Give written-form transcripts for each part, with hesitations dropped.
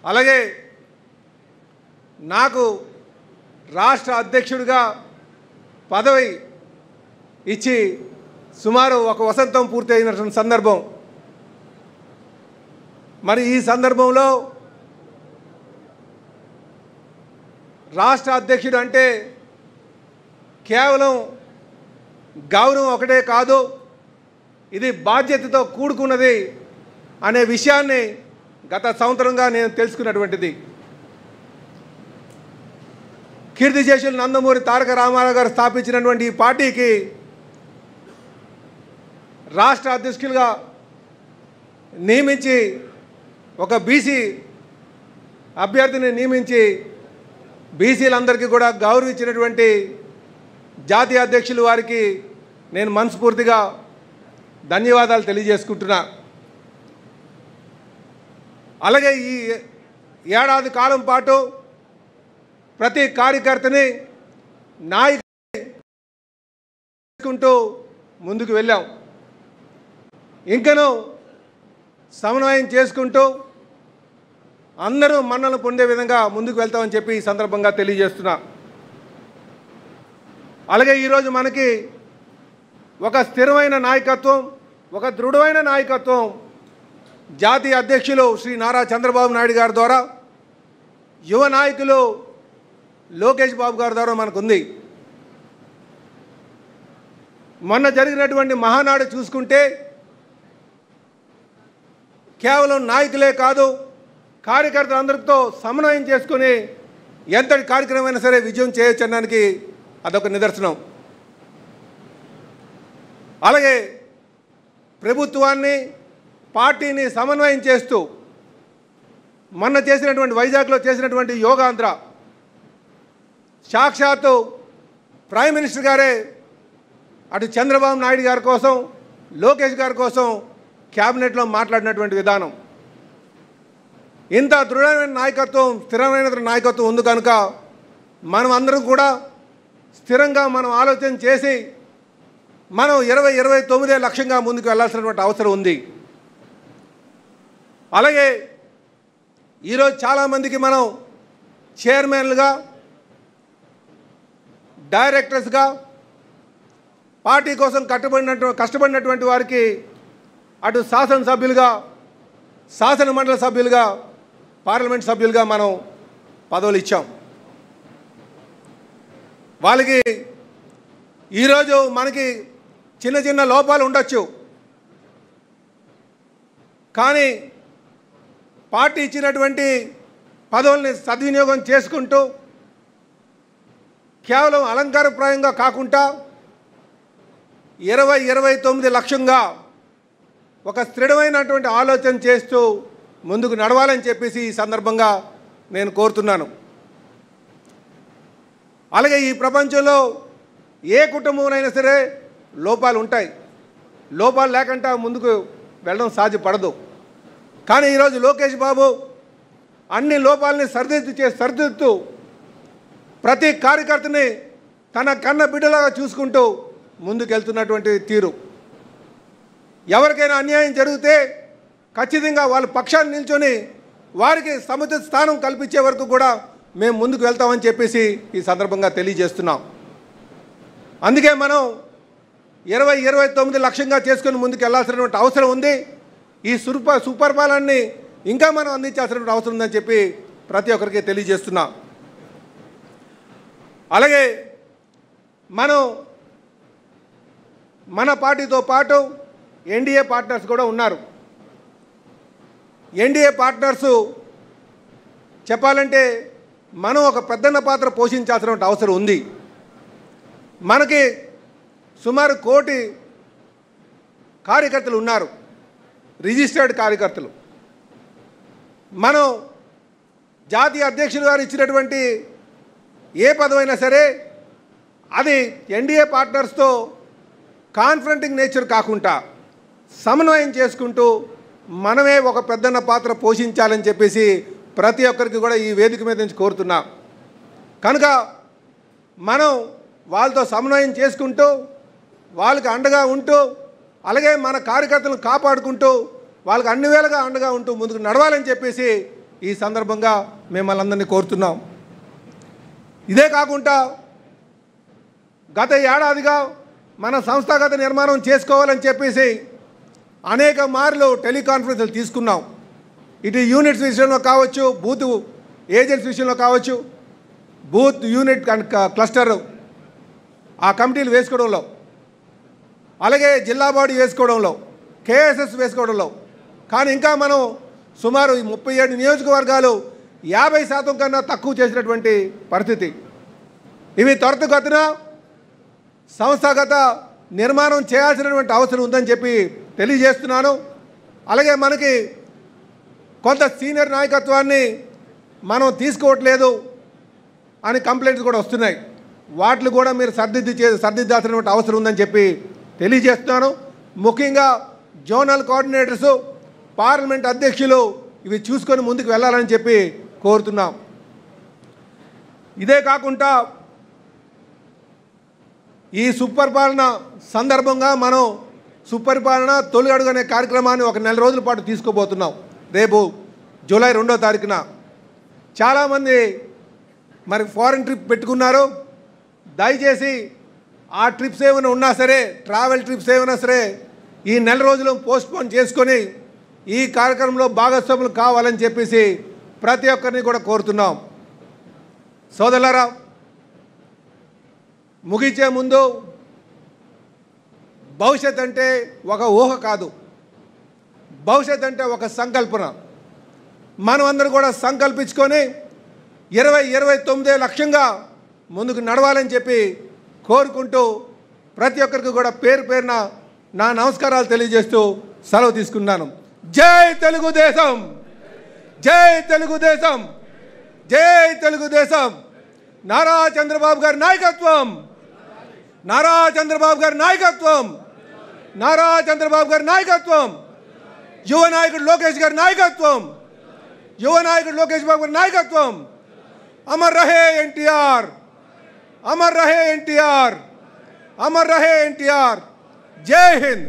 అలాగే నాకు రాష్ట్ర అధ్యక్షుడిగా పదవి ఇచ్చి సుమారు ఒక వసంతం పూర్తి అయినటువంటి సందర్భం. మరి ఈ సందర్భంలో రాష్ట్ర అధ్యక్షుడు అంటే కేవలం గౌరవం ఒకటే కాదు, ఇది బాధ్యతతో కూడుకున్నది అనే విషయాన్ని గత సంవత్సరంగా నేను తెలుసుకున్నటువంటిది. కీర్తిశేషులు నందమూరి తారక రామారావు గారు స్థాపించినటువంటి ఈ పార్టీకి రాష్ట్ర అధ్యక్షులుగా నియమించి ఒక బీసీ అభ్యర్థిని నియమించి బీసీలందరికీ కూడా గౌరవించినటువంటి జాతీయ అధ్యక్షులు వారికి నేను మనస్ఫూర్తిగా ధన్యవాదాలు తెలియజేసుకుంటున్నా. అలాగే ఈ ఏడాది కాలం పాటు ప్రతి కార్యకర్తని నాయకుకుంటూ ముందుకు వెళ్ళాం. ఇంకనూ సమన్వయం చేసుకుంటూ అందరూ మన్నలు పొందే విధంగా ముందుకు వెళ్తామని చెప్పి ఈ సందర్భంగా తెలియజేస్తున్నా. అలాగే ఈరోజు మనకి ఒక స్థిరమైన నాయకత్వం, ఒక దృఢమైన నాయకత్వం జాతీయ అధ్యక్షులు శ్రీ నారా చంద్రబాబు నాయుడు గారి ద్వారా, యువ నాయకులు లోకేష్ బాబు గారి ద్వారా మనకుంది. మొన్న జరిగినటువంటి మహానాడు చూసుకుంటే కేవలం నాయకులే కాదు, కార్యకర్తలందరితో సమన్వయం చేసుకుని ఎంతటి కార్యక్రమమైనా సరే విజయం చేయొచ్చనడానికి అదొక నిదర్శనం. అలాగే ప్రభుత్వాన్ని పార్టీని సమన్వయం చేస్తూ మొన్న చేసినటువంటి వైజాగ్లో చేసినటువంటి యోగాంధ్ర సాక్షాత్తు ప్రైమ్ మినిస్టర్ గారే అటు చంద్రబాబు నాయుడు గారి కోసం, లోకేష్ గారి కోసం క్యాబినెట్లో మాట్లాడినటువంటి విధానం, ఇంత దృఢమైన నాయకత్వం, స్థిరమైన నాయకత్వం ఉంది కనుక మనం అందరం కూడా స్థిరంగా మనం ఆలోచన చేసి మనం 2029 లక్ష్యంగా ముందుకు వెళ్ళాల్సినటువంటి అవసరం ఉంది. అలాగే ఈరోజు చాలామందికి మనం చైర్మన్లుగా, డైరెక్టర్స్గా పార్టీ కోసం కష్టపడినటువంటి వారికి అటు శాసనసభ్యులుగా, శాసన మండలి సభ్యులుగా, పార్లమెంట్ సభ్యులుగా మనం పదవులు ఇచ్చాం. వాళ్ళకి ఈరోజు మనకి చిన్న చిన్న లోపాలు ఉండొచ్చు, కానీ పార్టీ ఇచ్చినటువంటి పదవుల్ని సద్వినియోగం చేసుకుంటూ కేవలం అలంకారప్రాయంగా కాకుండా 2029 లక్ష్యంగా ఒక స్థిరమైనటువంటి ఆలోచన చేస్తూ ముందుకు నడవాలని చెప్పేసి ఈ సందర్భంగా నేను కోరుతున్నాను. అలాగే ఈ ప్రపంచంలో ఏ కుటుంబంలోనైనా సరే లోపాలు ఉంటాయి, లోపాలు లేకుండా ముందుకు వెళ్ళడం సాధ్యపడదు. కానీ ఈరోజు లోకేష్ బాబు అన్ని లోపాలని సరిదిద్దుతూ ప్రతి కార్యకర్తని తన కన్న బిడ్డలాగా చూసుకుంటూ ముందుకు వెళ్తున్నటువంటి తీరు, ఎవరికైనా అన్యాయం జరిగితే ఖచ్చితంగా వాళ్ళ పక్షాన్ని నిల్చొని వారికి సముచిత స్థానం కల్పించే వరకు కూడా మేము ముందుకు వెళ్తామని చెప్పేసి ఈ సందర్భంగా తెలియజేస్తున్నాం. అందుకే మనం 2029 లక్ష్యంగా చేసుకొని ముందుకు వెళ్ళాల్సినటువంటి అవసరం ఉంది. ఈ సుపరిపాలనని ఇంకా మనం అందించాల్సినటువంటి అవసరం ఉందని చెప్పి ప్రతి ఒక్కరికి తెలియజేస్తున్నాం. అలాగే మనం మన పార్టీతో పాటు ఎన్డీఏ పార్ట్నర్స్ కూడా ఉన్నారు. ఎన్డీఏ పార్ట్నర్సు చెప్పాలంటే మనం ఒక పెద్దన్న పాత్ర పోషించాల్సిన అవసరం ఉంది. మనకి సుమారు 1 కోటి కార్యకర్తలు ఉన్నారు, రిజిస్టర్డ్ కార్యకర్తలు. మనం జాతీయ అధ్యక్షులు గారు ఇచ్చినటువంటి ఏ పదవైనా సరే అది ఎన్డీఏ పార్ట్నర్స్తో కాన్ఫరెంటింగ్ నేచర్ కాకుండా సమన్వయం చేసుకుంటూ మనమే ఒక పెద్దన్న పాత్ర పోషించాలని చెప్పేసి ప్రతి ఒక్కరికి కూడా ఈ వేదిక మీద నుంచి కోరుతున్నా. కనుక మనం వాళ్ళతో సమన్వయం చేసుకుంటూ వాళ్ళకి అండగా ఉంటూ అలాగే మన కార్యకర్తలను కాపాడుకుంటూ వాళ్ళకి అన్ని వేళగా అండగా ఉంటూ ముందుకు నడవాలని చెప్పేసి ఈ సందర్భంగా మిమ్మల్ని అందరినీ కోరుతున్నాం. ఇదే కాకుండా గత ఏడాదిగా మన సంస్థాగత నిర్మాణం చేసుకోవాలని చెప్పేసి అనేక మార్లు టెలికాన్ఫరెన్స్లు తీసుకున్నాం. ఇటు యూనిట్స్ విషయంలో కావచ్చు, బూత్ ఏజెంట్స్ విషయంలో కావచ్చు, బూత్ యూనిట్ అండ్ క్లస్టర్ ఆ కమిటీలు వేసుకోవడంలో, అలాగే జిల్లా బాడీ వేసుకోవడంలో, కేఎస్ఎస్ వేసుకోవడంలో. కానీ ఇంకా మనం సుమారు 37 నియోజకవర్గాలు 50% కన్నా తక్కువ చేసినటువంటి పరిస్థితి. ఇవి త్వరితగతిన సంస్థాగత నిర్మాణం చేయాల్సినటువంటి అవసరం ఉందని చెప్పి తెలియజేస్తున్నాను. అలాగే మనకి కొంత సీనియర్ నాయకత్వాన్ని మనం తీసుకోవట్లేదు అని కంప్లైంట్స్ కూడా వస్తున్నాయి. వాటిని కూడా మీరు సర్దిద్దాల్సినటువంటి అవసరం ఉందని చెప్పి తెలియజేస్తున్నాను. ముఖ్యంగా జోనల్ కోఆర్డినేటర్సు, పార్లమెంట్ అధ్యక్షులు ఇవి చూసుకొని ముందుకు వెళ్ళాలని చెప్పి కోరుతున్నాం. ఇదే కాకుండా ఈ సుపరిపాలన సందర్భంగా మనం సుపరిపాలన తొలి అడుగు అనే కార్యక్రమాన్ని ఒక నెల రోజుల పాటు తీసుకోబోతున్నాం. రేపు జూలై 2వ తారీఖున చాలామంది మరి ఫారెన్ ట్రిప్ పెట్టుకున్నారు. దయచేసి ఆ ట్రిప్స్ ఏమైనా ఉన్నా సరే, ట్రావెల్ ట్రిప్స్ ఏమైనా సరే ఈ నెల రోజులు పోస్ట్పోన్ చేసుకొని ఈ కార్యక్రమంలో భాగస్వాములు కావాలని చెప్పేసి ప్రతి ఒక్కరిని కూడా కోరుతున్నాం. సోదరులారా, ముగించే ముందు భవిష్యత్ అంటే ఒక ఊహ కాదు, భవిష్యత్ అంటే ఒక సంకల్పన. మనం అందరూ కూడా సంకల్పించుకొని 2029 లక్ష్యంగా ముందుకు నడవాలని చెప్పి కోరుకుంటూ ప్రతి ఒక్కరికి కూడా పేరు పేరున నా నమస్కారాలు తెలియజేస్తూ సెలవు తీసుకున్నాను. జై తెలుగుదేశం, జై తెలుగుదేశం, జై తెలుగుదేశం. నారా చంద్రబాబు గారి నాయకత్వం, నారా చంద్రబాబు గారి నాయకత్వం, నారా చంద్రబాబు గారి నాయకత్వం, యువ నాయకుడు లోకేష్ గారి నాయకత్వం, యువ నాయకుడు లోకేష్ బాబు గారి నాయకత్వం. అమర్ రహే ఎన్టీఆర్, అమర్ రహే ఎన్టీఆర్, అమర్ రహే ఎన్టీఆర్. జై హింద్.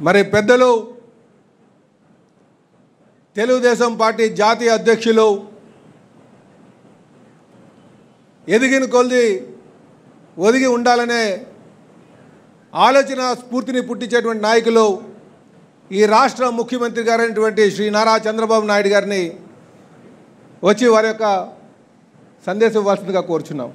మరి పెద్దలు తెలుగుదేశం పార్టీ జాతీయ అధ్యక్షులు, ఎదిగిన కొద్ది ఒదిగి ఉండాలనే ఆలోచన స్ఫూర్తిని పుట్టించేటువంటి నాయకులు ఈ రాష్ట్ర ముఖ్యమంత్రి గారైనటువంటి శ్రీ నారా చంద్రబాబు నాయుడు గారిని వచ్చి వారి యొక్క సందేశం ఇవ్వాల్సిందిగా కోరుచున్నాం.